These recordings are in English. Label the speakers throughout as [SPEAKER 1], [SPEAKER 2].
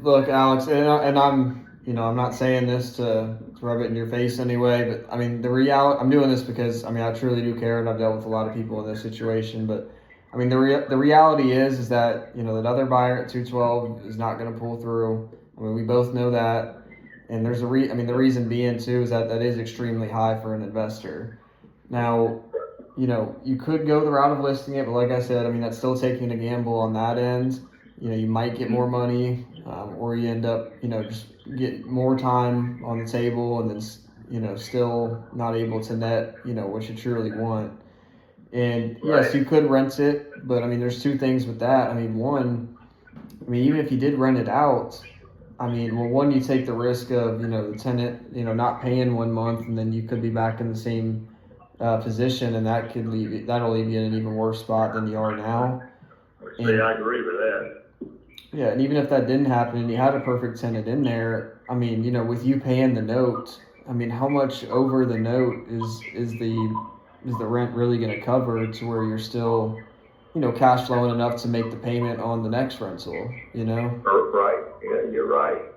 [SPEAKER 1] Look, Alex, and I'm not saying this to rub it in your face anyway, but I mean, the reality, I'm doing this because, I mean, I truly do care and I've dealt with a lot of people in this situation, but I mean, the reality is that, that other buyer at 212 is not going to pull through. I mean, we both know that. And I mean, the reason being too is that that is extremely high for an investor. Now, you could go the route of listing it, but like I said, I mean, that's still taking a gamble on that end. You might get more money, or you end up, just get more time on the table, and then, still not able to net, what you truly want. And yes,
[SPEAKER 2] Right.
[SPEAKER 1] you could rent it, but I mean, there's two things with that. I mean, one, I mean, even if you did rent it out, I mean, well, one, you take the risk of, the tenant, not paying 1 month, and then you could be back in the same position, and that'll leave you in an even worse spot than you are now.
[SPEAKER 2] See, I
[SPEAKER 1] And
[SPEAKER 2] agree with that.
[SPEAKER 1] yeah, and even if that didn't happen and you had a perfect tenant in there, I mean, with you paying the note, I mean, how much over the note is the rent really going to cover to where you're still, cash flowing enough to make the payment on the next rental,
[SPEAKER 2] Right. Yeah, you're right. Well,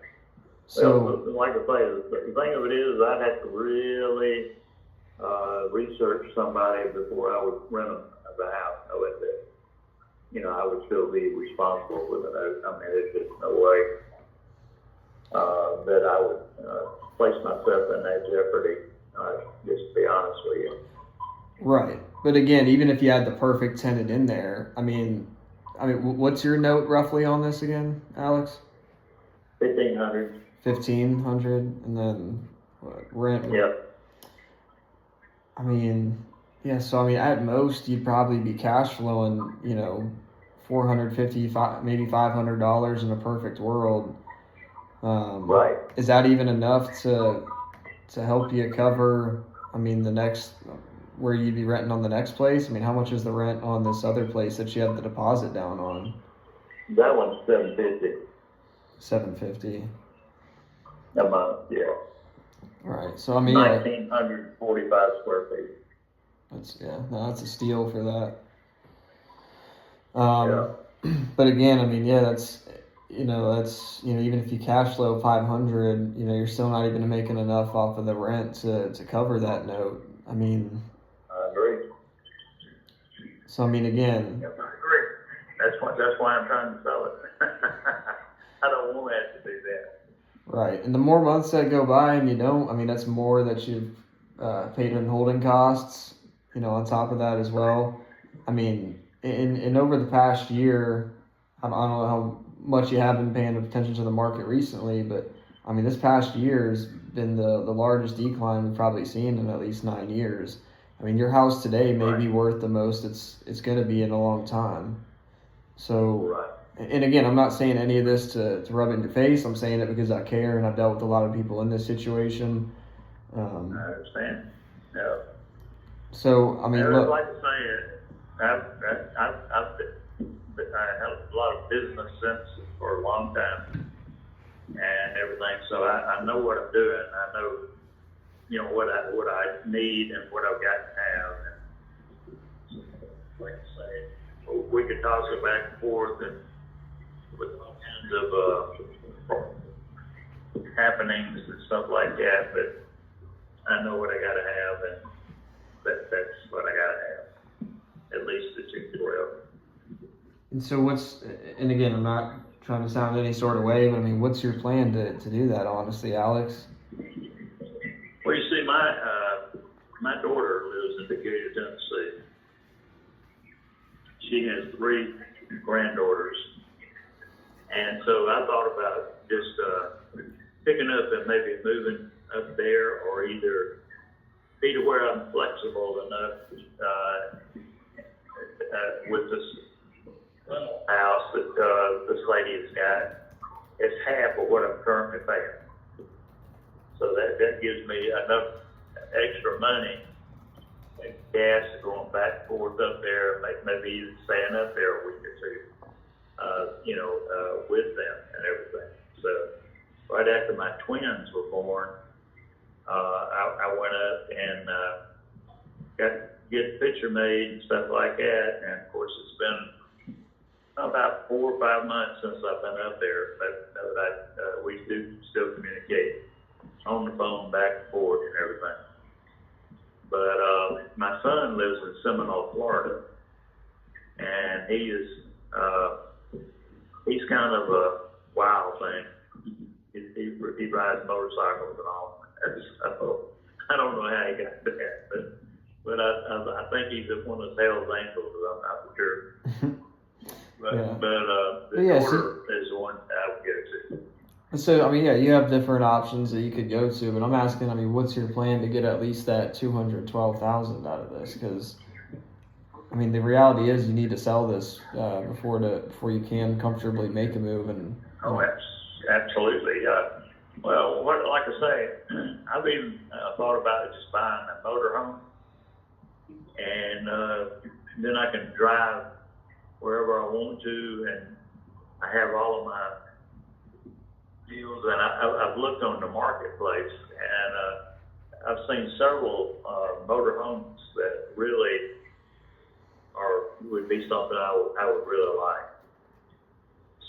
[SPEAKER 1] So
[SPEAKER 2] like I say, the thing of it is, I'd have to really research somebody before I would rent the house. Knowing that, I would still be responsible for the note. I mean, there's just no way that I would place myself in that jeopardy. Just to be honest with you.
[SPEAKER 1] right. But again, even if you had the perfect tenant in there, what's your note roughly on this again, Alex?
[SPEAKER 2] 1,500.
[SPEAKER 1] 1,500, and then what, rent?
[SPEAKER 2] Yep.
[SPEAKER 1] I mean, yeah. So I mean, at most, you'd probably be cash flowing, 450, maybe $500 in a perfect world.
[SPEAKER 2] Right.
[SPEAKER 1] Is that even enough to help you cover? I mean, the next where you'd be renting on the next place. I mean, how much is the rent on this other place that you have the deposit down on?
[SPEAKER 2] That one's 750
[SPEAKER 1] 750.
[SPEAKER 2] a month. Yeah.
[SPEAKER 1] Right. So I mean, yeah,
[SPEAKER 2] 1,945 square feet.
[SPEAKER 1] that's a steal for that.
[SPEAKER 2] Yeah.
[SPEAKER 1] But again, I mean, yeah, that's even if you cash flow 500, you're still not even making enough off of the rent to cover that note. I mean,
[SPEAKER 2] I agree.
[SPEAKER 1] so I mean, again,
[SPEAKER 2] Yep, I agree. That's why I'm trying to sell it. I don't want to have to do that.
[SPEAKER 1] right. And the more months that go by and you don't, I mean, that's more that you've paid in holding costs, on top of that as well. I mean, in over the past year, I don't know how much you have been paying attention to the market recently, but I mean, this past year has been the largest decline we've probably seen in at least 9 years. I mean, your house today may
[SPEAKER 2] Right.
[SPEAKER 1] be worth the most it's going to be in a long time. So,
[SPEAKER 2] Right.
[SPEAKER 1] and again, I'm not saying any of this to rub it in your face. I'm saying it because I care and I've dealt with a lot of people in this situation.
[SPEAKER 2] I
[SPEAKER 1] Um,
[SPEAKER 2] understand. Yeah.
[SPEAKER 1] so, I mean,
[SPEAKER 2] And
[SPEAKER 1] look,
[SPEAKER 2] like I say, I had a lot of business sense for a long time and everything, so I know what I'm doing. I know, what I need and what I've got to have. And like I say, we could toss it back and forth and with all kinds of happenings and stuff like that, but I know what I got to have, and that's what I got to have. At least the 212.
[SPEAKER 1] and so and again, I'm not trying to sound any sort of way, but I mean, what's your plan to do that, honestly, Alex?
[SPEAKER 2] Well, you see, my daughter lives in Decatur, Tennessee. She has three granddaughters, and so I thought about just picking up and maybe moving up there, or either where I'm flexible enough with this house that this lady has got. It's half of what I'm currently paying. So that gives me enough extra money, and gas going back and forth up there, maybe even staying up there a week or two, with them and everything. So right after my twins were born, I went up and got get a picture made and stuff like that. And of course, it's been about 4 or 5 months since I've been up there. But we do still communicate on the phone back and forth and everything. But my son lives in Seminole, Florida, and he's kind of a wild thing. He rides motorcycles and all. I don't know how he got that, but I think he's one of those Hell's Angels. I'm not sure. But,
[SPEAKER 1] Yeah.
[SPEAKER 2] the
[SPEAKER 1] Yeah,
[SPEAKER 2] daughter is the one I would go to.
[SPEAKER 1] So, I mean, yeah, you have different options that you could go to, but I'm asking, I mean, what's your plan to get at least that 212,000 out of this? Because, I mean, the reality is you need to sell this before you can comfortably make a move. And
[SPEAKER 2] Oh, absolutely. Well, like I say, I've even thought about just buying a motorhome, and then I can drive wherever I want to, and I have all of my deals. And I've looked on the marketplace, and I've seen several motorhomes that really would be something I would really like.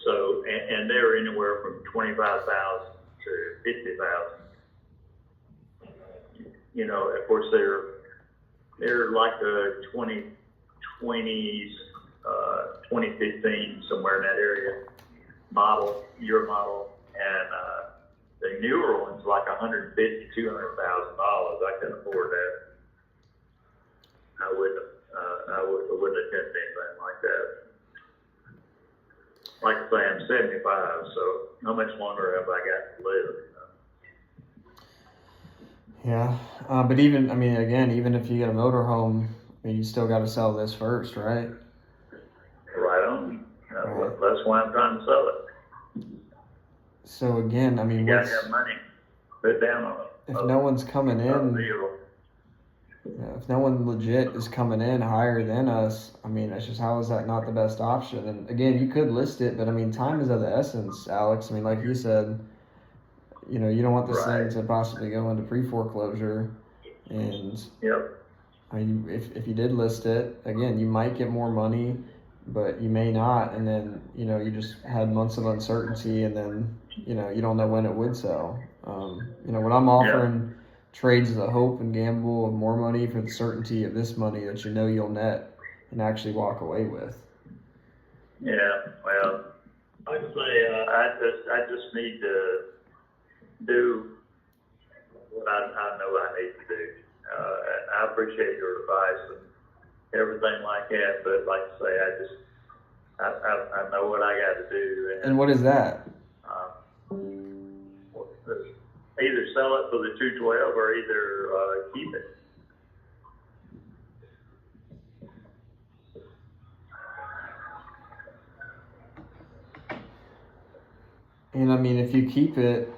[SPEAKER 2] So, and they're anywhere from 25,000 to 50,000. You know, of course, they're like the 2020s, 2015, somewhere in that area year model, and the newer ones like $150,000, $200,000. I couldn't afford that. I wouldn't attempt anything like that. Like I say, I'm 75, so how much longer have I got to live?
[SPEAKER 1] yeah, but even, I mean, again, even if you get a motorhome, I mean, you still got to sell this first, right?
[SPEAKER 2] Right on.
[SPEAKER 1] Right.
[SPEAKER 2] That's why I'm trying to sell it.
[SPEAKER 1] So again, I mean,
[SPEAKER 2] You gotta have money put down on it.
[SPEAKER 1] if no one's coming in,
[SPEAKER 2] Deal.
[SPEAKER 1] if no one legit is coming in higher than us, I mean, it's just, how is that not the best option? And again, you could list it, but I mean, time is of the essence, Alex. I mean, like you said, you know, you don't want this thing
[SPEAKER 2] Right.
[SPEAKER 1] to possibly go into pre-foreclosure. And
[SPEAKER 2] Yep.
[SPEAKER 1] I mean, if you did list it, again, you might get more money, but you may not. And then, you know, you just had months of uncertainty, and then, you know, you don't know when it would sell. You know, what I'm offering trades the hope and gamble of more money for the certainty of this money that you know you'll net and actually walk away with.
[SPEAKER 2] Yeah. Well, like I say, I just need to do what I know I need to do. I appreciate your advice and everything like that, but like I say, I know what I got to do.
[SPEAKER 1] And what is that?
[SPEAKER 2] Either sell it for the 212 or either keep it.
[SPEAKER 1] And I mean, if you keep it,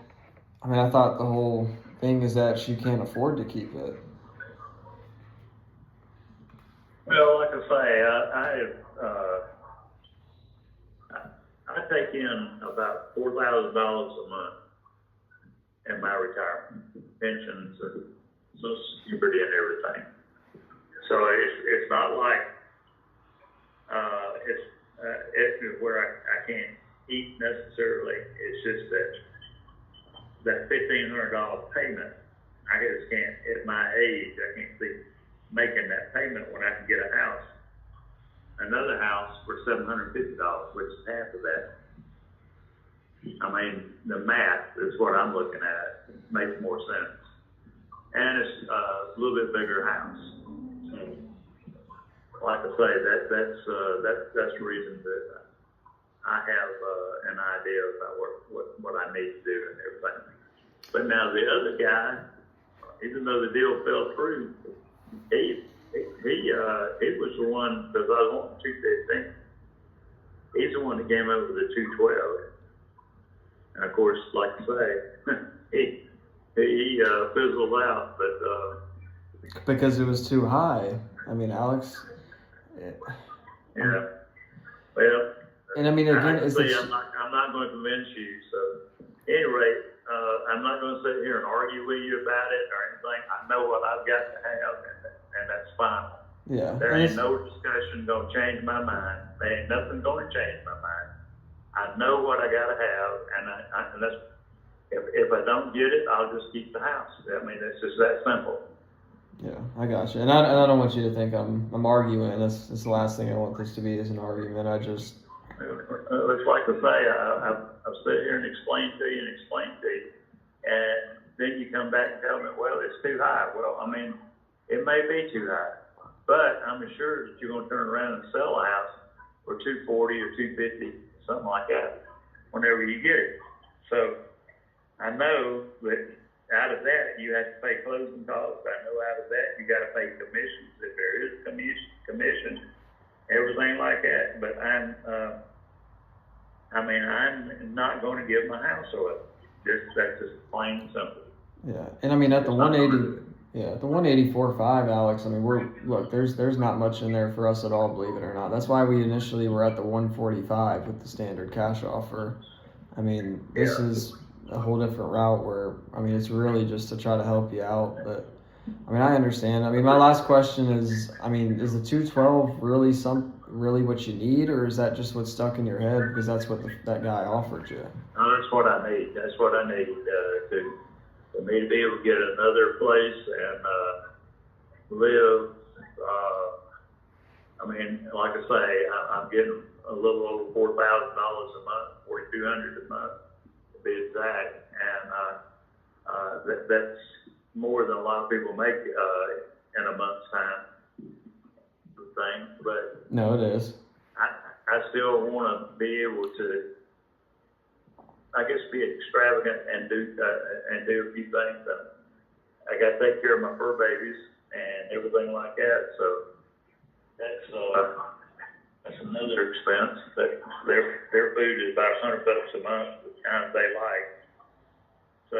[SPEAKER 1] I mean, I thought the whole thing is that you can't afford to keep it.
[SPEAKER 2] Well, like I say, I take in about $4,000 a month in my retirement pensions and Social Security and everything. So it's not like it's where I can't eat necessarily. It's just that $1,500 payment, I just can't, at my age, I can't see making that payment when I can get a house. Another house for $750, which is half of that. I mean, the math is what I'm looking at. It makes more sense. And it's a little bit bigger house. Like I say, that's the reason that I have an idea about what I need to do and everything. But now the other guy, even though the deal fell through, he was the one, because I was wanting 215. He's the one that came up with the 212. And of course, like I say, he fizzled out, but
[SPEAKER 1] Because it was too high. I mean, Alex.
[SPEAKER 2] yeah. Well,
[SPEAKER 1] And I mean, again, is
[SPEAKER 2] see,
[SPEAKER 1] this,
[SPEAKER 2] I'm not going to convince you. So, anyway, I'm not going to sit here and argue with you about it or anything. I know what I've got to have, and that's fine.
[SPEAKER 1] yeah.
[SPEAKER 2] There
[SPEAKER 1] And
[SPEAKER 2] ain't
[SPEAKER 1] it's-
[SPEAKER 2] no discussion going to change my mind. There ain't nothing going to change my mind. I know what I got to have, and I and that's, if I don't get it, I'll just keep the house. I mean, it's just that simple.
[SPEAKER 1] Yeah, I got you, and I don't want you to think I'm arguing. That's the last thing I want this to be is an argument. I just
[SPEAKER 2] It's like I say, I've sit here and explained to you, and then you come back and tell me, well, it's too high. Well, I mean, it may be too high, but I'm assured that you're going to turn around and sell a house for $240 or $250, something like that, whenever you get it. So I know that out of that you have to pay closing costs. I know out of that you got to pay commissions if there is commission, everything like that. But I'm not going to give my house away. That's just plain and simple.
[SPEAKER 1] yeah, and I mean at the 180. Yeah, the 184.5, Alex. I mean, there's not much in there for us at all, believe it or not. That's why we initially were at the 145 with the standard cash offer. I mean, this is a whole different route where, I mean, it's really just to try to help you out. But I mean, I understand. I mean, my last question is, I mean, is the 212 really what you need, or is that just what's stuck in your head because that's what that guy offered you?
[SPEAKER 2] No, that's what I need. That's what I need for me to be able to get another place and live. I mean, like I say, I'm getting a little over $4,000 a month, $4,200 a month to be exact, and that's more than a lot of people make in a month's time. Thing, but
[SPEAKER 1] No, it is.
[SPEAKER 2] I still want to be able to, I guess, be extravagant and do a few things. I got to take care of my fur babies and everything like that. So that's another expense. That their food is about $100 a month, the kind they like. So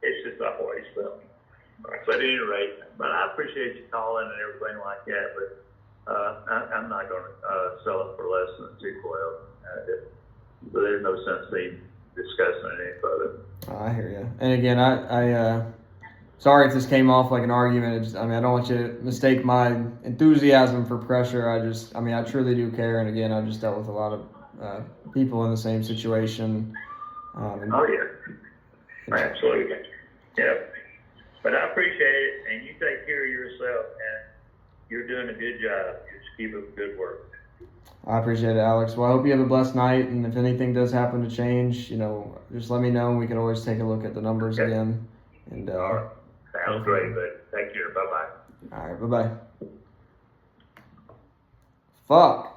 [SPEAKER 2] it's just always something. But at any rate, I appreciate you calling and everything like that. But I'm not going to sell it for less than 212. So there's no sense in discussing it any further.
[SPEAKER 1] I hear you. And again, I sorry if this came off like an argument. I mean, I don't want you to mistake my enthusiasm for pressure. I truly do care. And again, I just dealt with a lot of people in the same situation.
[SPEAKER 2] Oh yeah, absolutely. Yeah. But I appreciate it, and you take care of yourself, and you're doing a good job. Just keep up the good work.
[SPEAKER 1] I appreciate it, Alex. Well, I hope you have a blessed night, and if anything does happen to change, just let me know, and we can always take a look at the numbers again. And
[SPEAKER 2] all right. Sounds great, but take care. Bye-bye.
[SPEAKER 1] All right, bye-bye. Fuck.